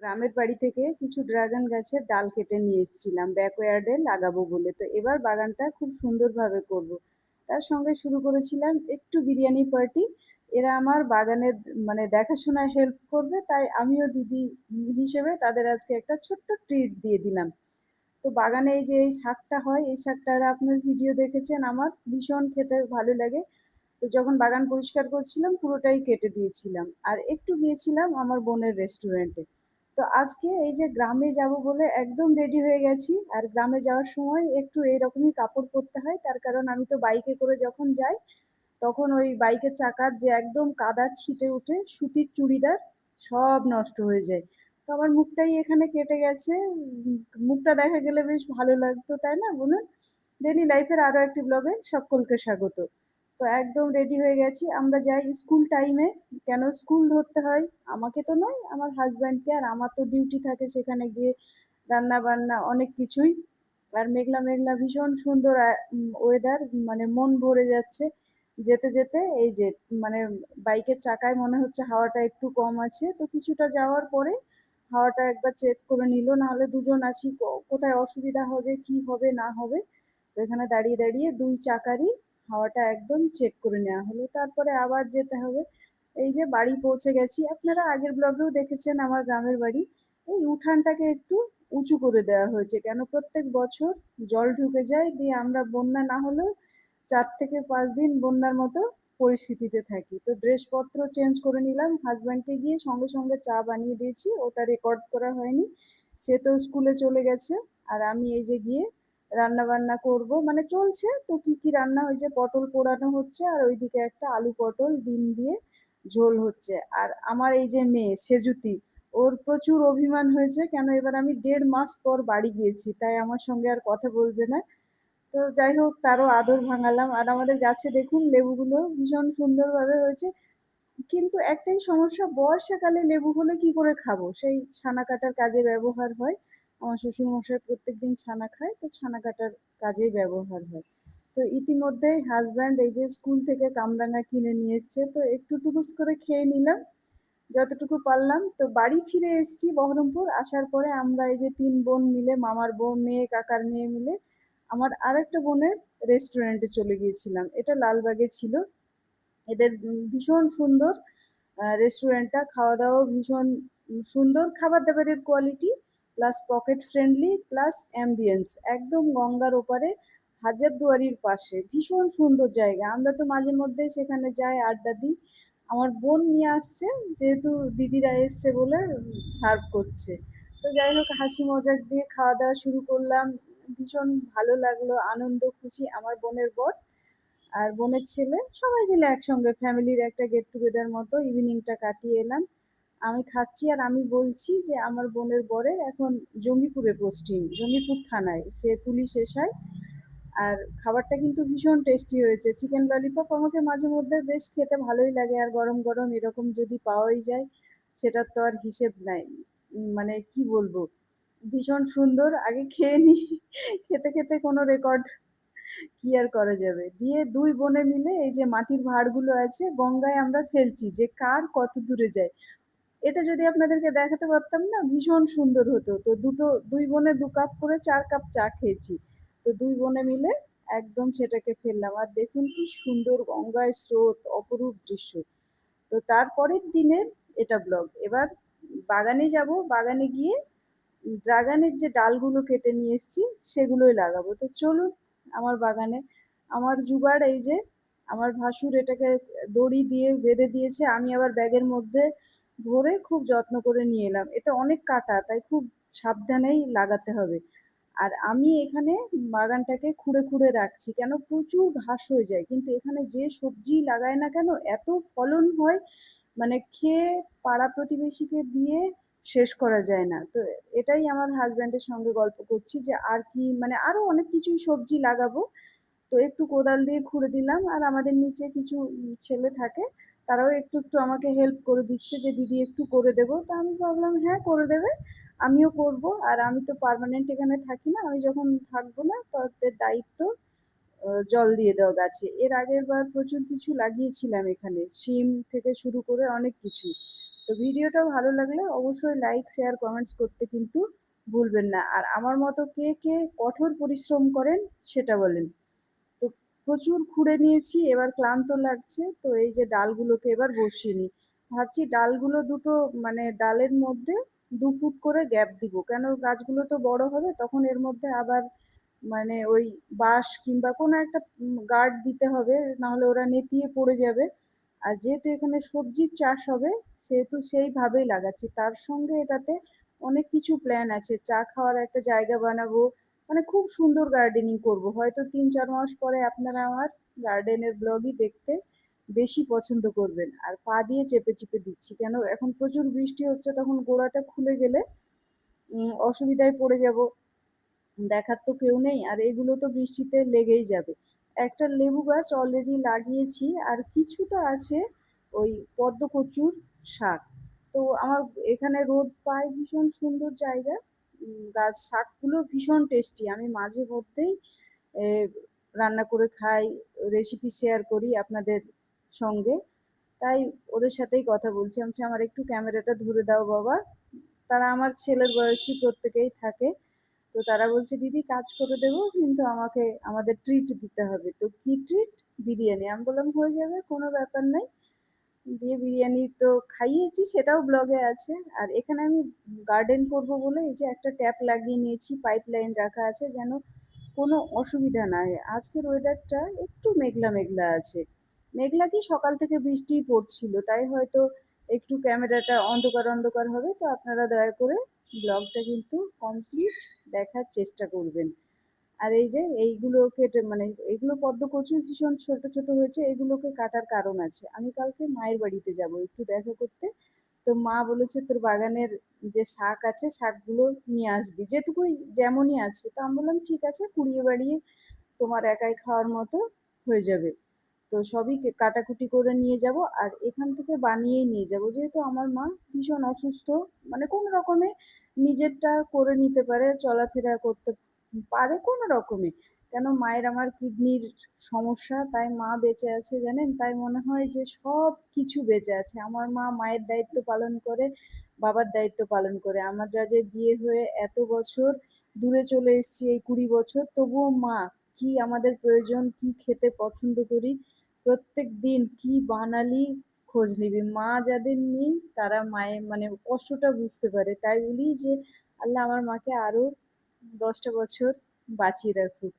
গ্রামের বাড়ি থেকে কিছু ড্রাগন গাছের ডাল কেটে নিয়ে এসেছিলাম ব্যাকয়ার্ডে লাগাবো বলে। তো এবার বাগানটা খুব সুন্দরভাবে করব। তার সঙ্গে শুরু করেছিলাম একটু বিরিয়ানি পার্টি। এরা আমার বাগানের মানে দেখাশোনায় হেল্প করবে, তাই আমিও দিদি হিসেবে তাদের আজকে একটা ছোট্ট ট্রিট দিয়ে দিলাম। তো বাগানে এই যে এই শাকটা হয়, এই শাকটা আপনার ভিডিও দেখেছেন, আমার ভীষণ খেতে ভালো লাগে। তো যখন বাগান পরিষ্কার করছিলাম পুরোটাই কেটে দিয়েছিলাম, আর একটু গিয়েছিলাম আমার বোনের রেস্টুরেন্টে। তো আজকে এই যে গ্রামে যাব বলে একদম রেডি হয়ে গেছি, আর গ্রামে যাওয়ার সময় একটু এইরকমই কাপড় পরতে হয়, তার কারণ আমি তো বাইকে করে যখন যাই তখন ওই বাইকের চাকার যে একদম কাদা ছিটে উঠে সুতির চুড়িদার সব নষ্ট হয়ে যায়। তো আমার মুখটাই এখানে কেটে গেছে। মুখটা দেখা গেলে বেশ ভালো লাগতো, তাই না বলুন? ডেইলি লাইফের আরো একটি ব্লগে সকলকে স্বাগত। তো একদম রেডি হয়ে গেছি, আমরা যাই স্কুল টাইমে। কেন স্কুল ধরতে হয়? আমাকে তো নয়, আমার হাজব্যান্ডকে। আর আমার তো ডিউটি থাকে সেখানে গিয়ে রান্না বান্না অনেক কিছুই। আর মেঘলা মেঘলা ভীষণ সুন্দর ওয়েদার, মানে মন ভরে যাচ্ছে যেতে যেতে। এই যে মানে বাইকের চাকায় মনে হচ্ছে হাওয়াটা একটু কম আছে, তো কিছুটা যাওয়ার পরে হাওয়াটা একবার চেক করে নিল, নাহলে দুজন আছি, কোথায় অসুবিধা হবে কি হবে না হবে। তো এখানে দাঁড়িয়ে দাঁড়িয়ে দুই চাকারই হাওয়াটা একদম চেক করে নেওয়া হলো, তারপরে আবার যেতে হবে। এই যে বাড়ি পৌঁছে গেছি, আপনারা আগের ব্লগেও দেখেছেন আমার গ্রামের বাড়ি। এই উঠানটাকে একটু উঁচু করে দেওয়া হয়েছে, কেন প্রত্যেক বছর জল ঢুকে যায়, দিয়ে আমরা বন্যা না হলেও 4 থেকে 5 দিন বন্যার মতো পরিস্থিতিতে থাকি। তো ড্রেসপত্র চেঞ্জ করে নিলাম, হাজব্যান্ডকে গিয়ে সঙ্গে সঙ্গে চা বানিয়ে দিয়েছি, ওটা রেকর্ড করা হয়নি, সে তো স্কুলে চলে গেছে। আর আমি এই যে গিয়ে রান্না বান্না করব, মানে চলছে তো কি কি রান্না। ওই যে পটল পোড়ানো হচ্ছে, আর ওইদিকে একটা আলু পটল ডিম দিয়ে ঝোল হচ্ছে। আর আমার এই যে মেয়ে সেজুতি, ওর প্রচুর অভিমান হয়েছে, কেন এবার আমি 1.5 মাস পর বাড়ি গিয়েছি, তাই আমার সঙ্গে আর কথা বলবে না। তো যাই হোক, তারও আদর ভাঙালাম। আর আমাদের গাছে দেখুন লেবুগুলো ভীষণ সুন্দরভাবে হয়েছে, কিন্তু একটাই সমস্যা, বর্ষাকালে লেবু হলে কি করে খাবো? সেই ছানা কাটার কাজে ব্যবহার হয়। আমার শ্বশুর মশাই প্রত্যেকদিন ছানা খায়, তো ছানা কাটার কাজেই ব্যবহার হয়। তো ইতিমধ্যেই হাজব্যান্ড এই যে স্কুল থেকে কামরাঙা কিনে নিয়ে এসছে, তো একটু টুকুস করে খেয়ে নিলাম যতটুকু পারলাম। তো বাড়ি ফিরে এসেছি বহরমপুর, আসার পরে আমরা এই যে 3 বোন মিলে, মামার বোন মেয়ে কাকার মেয়ে মিলে আমার আরেকটা বোনের রেস্টুরেন্টে চলে গিয়েছিলাম। এটা লালবাগে ছিল। এদের ভীষণ সুন্দর রেস্টুরেন্টটা, খাওয়া দাওয়া ভীষণ সুন্দর, খাবার দাবারের quality plus pocket friendly plus ambience, একদম গঙ্গার ওপারে হাজারদুয়ারির পাশে, ভীষণ সুন্দর জায়গা। আমরা তো মাঝে মধ্যে সেখানে যাই, আড্ডা দিই। আমার বোন নিয়ে আসছে, যেহেতু দিদিরা এসছে বলে সার্ভ করছে। তো যাই হোক, হাসি মজাক দিয়ে খাওয়া দাওয়া শুরু করলাম। ভীষণ ভালো লাগলো, আনন্দ খুশি, আমার বোনের বর আর বোনের ছেলে সবাই মিলে একসঙ্গে ফ্যামিলির একটা গেট টুগেদার মতো ইভিনিংটা কাটিয়ে এলাম। আমি খাচ্ছি আর আমি বলছি যে আমার বোনের বরের এখন জঙ্গিপুরে পোস্টিং, জঙ্গিপুর থানায়, সে পুলিশ এসআই। আর খাবারটা কিন্তু ভীষণ টেস্টি হয়েছে, চিকেন ললিপপ আমাকে মাঝে মধ্যে বেশ খেতে ভালোই লাগে, আর গরম গরম এরকম যদি পাওয়াই যায় সেটার তো আর হিসেব নাই। মানে কি বলবো, ভীষণ সুন্দর। আগে খেয়ে নি, খেতে খেতে কোনো রেকর্ড কি আর করা যাবে। দিয়ে দুই বোনে মিলে এই যে মাটির ভাঁড়গুলো আছে গঙ্গায় আমরা ফেলছি, যে কার কত দূরে যায়। এটা যদি আপনাদেরকে দেখাতে পারতাম না, ভীষণ সুন্দর হতো। তো দুই বোনে 2 কাপ করে 4 কাপ চা খেয়েছি। তো দুই বোনে মিলে একদম সেটাকে ফেললাম, আর দেখুন কি সুন্দর গঙ্গায় স্রোত, অপরূপ দৃশ্য। তো তারপরের দিনের এটা ব্লগ। এবার বাগানে যাব, বাগানে গিয়ে ড্রাগনের যে ডালগুলো কেটে নিয়ে এসেছি সেগুলোই লাগাবো। তো চলুন আমার বাগানে। আমার জুগাড় এই যে, আমার ভাসুর এটাকে দড়ি দিয়ে বেঁধে দিয়েছে, আমি আবার ব্যাগের মধ্যে ভরে খুব যত্ন করে নিয়ে এলাম। এতে অনেক কাটা, তাই খুব সাবধানেই লাগাতে হবে। আর আমি এখানে বাগানটাকে খুঁড়ে খুঁড়ে রাখছি, কেন প্রচুর ঘাস হয়ে যায়, কিন্তু এখানে যে সবজি লাগায় না কেন এত ফলন হয়, মানে খেয়ে পাড়া প্রতিবেশীকে দিয়ে শেষ করা যায় না। তো এটাই আমার হাজব্যান্ডের সঙ্গে গল্প করছি যে আর কি, মানে আরো অনেক কিছুই সবজি লাগাবো। তো একটু কোদাল দিয়ে খুঁড়ে দিলাম, আর আমাদের নিচে কিছু ছেলে থাকে, তারাও একটু একটু আমাকে হেল্প করে দিচ্ছে যে দিদি একটু করে দেবো। তো আমি ভাবলাম হ্যাঁ করে দেবে, আমিও করব। আর আমি তো পার্মানেন্ট এখানে থাকি না, আমি যখন থাকবো না তাদের দায়িত্ব জল দিয়ে দেওয়া গাছে। এর আগের বার প্রচুর কিছু লাগিয়েছিলাম এখানে, শিম থেকে শুরু করে অনেক কিছু। তো ভিডিওটা ভালো লাগলে অবশ্যই লাইক, শেয়ার, কমেন্টস করতে কিন্তু ভুলবেন না। আর আমার মতো কে কে কঠোর পরিশ্রম করেন সেটা বলেন। তো প্রচুর খুঁড়ে নিয়েছি, এবার ক্লান্ত লাগছে, তো এই যে ডালগুলোকে এবার বসিয়ে নিই। ভাবছি ডালগুলো দুটো মানে ডালের মধ্যে 2 ফুট করে গ্যাপ দিব, কেন গাছগুলো তো বড় হবে, তখন এর মধ্যে আবার মানে ওই বাঁশ কিংবা কোনো একটা গার্ড দিতে হবে, নাহলে ওরা নেতিয়ে পড়ে যাবে। আর যেহেতু এখানে সবজির চাষ হবে, সেহেতু সেইভাবেই লাগাচ্ছি। তার সঙ্গে এটাতে অনেক কিছু প্ল্যান আছে, চা খাওয়ার একটা জায়গা বানাবো, মানে খুব সুন্দর গার্ডেনিং করব। হয়তো 3-4 মাস পরে আপনারা আমার গার্ডেনের ব্লগই দেখতে বেশি পছন্দ করবেন। আর পা দিয়ে চেপে চেপে দিচ্ছি, কেন এখন প্রচুর বৃষ্টি হচ্ছে, তখন গোড়াটা খুলে গেলে অসুবিধায় পড়ে যাব, দেখার তো কেউ নেই, আর এগুলো তো বৃষ্টিতে লেগেই যাবে। একটা লেবু গাছ অলরেডি লাগিয়েছি, আর কিছুটা আছে ওই পদ্মকচুর শাক। তো আমার এখানে রোদ পায়, ভীষণ সুন্দর জায়গা, গাছ শাকগুলো ভীষণ টেস্টি, আমি মাঝে মধ্যেই এ, রান্না করে খাই, রেসিপি শেয়ার করি আপনাদের সঙ্গে। তাই ওদের সাথেই কথা বলছি, আমি বলছি, আমার একটু ক্যামেরাটা ধরে দাও বাবা। তারা আমার ছেলের বয়সী প্রত্যেকেই থাকে। তো তারা বলছে দিদি কাজ করে দেবো, কিন্তু আমাকে আমাদের ট্রিট দিতে হবে। তো কি ট্রিট? বিরিয়ানি। আমি বললাম হয়ে যাবে, কোনো ব্যাপার নাই। দিয়ে বিরিয়ানি তো খাইয়েছি, সেটাও ব্লগে আছে। আর এখানে আমি গার্ডেন করব বলে এই যে একটা ট্যাপ লাগিয়ে নিয়েছি, পাইপ লাইন রাখা আছে, যেন কোনো অসুবিধা না হয়। আজকের ওয়েদারটা একটু মেঘলা মেঘলা আছে, মেঘলা কি সকাল থেকে বৃষ্টিই পড়ছিল, তাই হয়তো একটু ক্যামেরাটা অন্ধকার অন্ধকার হবে। তো আপনারা দয়া করে ব্লগটা কিন্তু কমপ্লিট দেখার চেষ্টা করবেন। আর এই যে এইগুলো কেটে মানে এগুলো পদ্ম কচু ভীষণ ছোট ছোট হয়েছে, এগুলোকে কাটার কারণ আছে। আমি কালকে মায়ের বাড়িতে যাব একটু দেখা করতে। তো মা বলেছে তোর বাগানের যে শাক আছে শাকগুলো নিয়ে আসবি, যেটুকুই যেমনই আছে। তো আমি বললাম ঠিক আছে, কুড়িয়ে বাড়িয়ে তোমার একাই খাওয়ার মতো হয়ে যাবে। তো সবই কাটাকুটি করে নিয়ে যাব, আর এখান থেকে বানিয়েই নিয়ে যাব, যেহেতু আমার মা ভীষণ অসুস্থ, মানে কোনো রকমে নিজেরটা করে নিতে পারে, চলাফেরা করতে পারে কোনো রকমে। কেন মায়ের আমার কিডনির সমস্যা, তাই মা বেঁচে আছে জানেন, তাই মনে হয় যে সব কিছু বেঁচে আছে। আমার মা মায়ের দায়িত্ব পালন করে, বাবার দায়িত্ব পালন করে। আমরা যে বিয়ে হয়ে এত বছর দূরে চলে এসেছি, এই 20 বছর, তবুও মা কি আমাদের প্রয়োজন, কি খেতে পছন্দ করি, প্রত্যেক দিন কি বানালি খোঁজ নিবি। মা যাদের নেই তারা মায়ের মানে কষ্টটা বুঝতে পারে। তাই বলি যে আল্লাহ আমার মাকে আরো 10টা বছর বাঁচিয়ে রাখুক,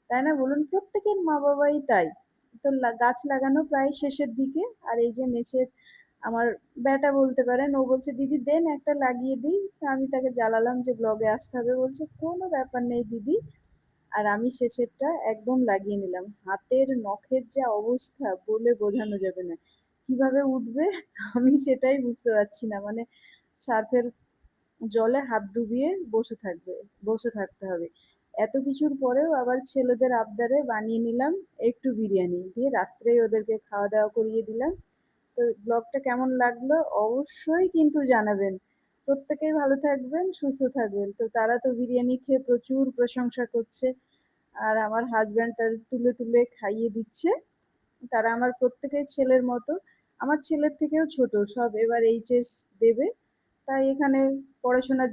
তাই না বলুন? প্রত্যেকের মা বাবাই তাই। তো গাছ লাগানো প্রায় শেষের দিকে। আর এই যে মেসের আমার বেটা বলতে পারেন, ও বলছে দিদি দেন একটা লাগিয়ে দিই। তা আমি তাকে জ্বালালাম যে ব্লগে আসতে হবে, বলছে কোনো ব্যাপার নেই দিদি। আর আমি শেষেরটা একদম লাগিয়ে নিলাম। হাতের নখের যা অবস্থা বলে বোঝানো যাবে না, কিভাবে উঠবে আমি সেটাই বুঝতে পারছি না। মানে সার্ফের জলে হাত ডুবিয়ে বসে থাকতে হবে। এত কিছুর পরেও আবার ছেলেদের আবদারে বানিয়ে নিলাম একটু বিরিয়ানি, দিয়ে রাত্রেই ওদেরকে খাওয়া দাওয়া করিয়ে দিলাম। তো ব্লগটা কেমন লাগলো অবশ্যই কিন্তু জানাবেন। প্রত্যেকেই ভালো থাকবেন, সুস্থ থাকবেন। তো তারা তো বিরিয়ানি খেয়ে প্রচুর প্রশংসা করছে, আর আমার হাজব্যান্ড তাদের তুলে তুলে খাইয়ে দিচ্ছে। তারা আমার প্রত্যেকেই ছেলের মতো, আমার ছেলের থেকেও ছোট, সব এবার এইচএস দেবে। তাই এখানে পড়াশোনার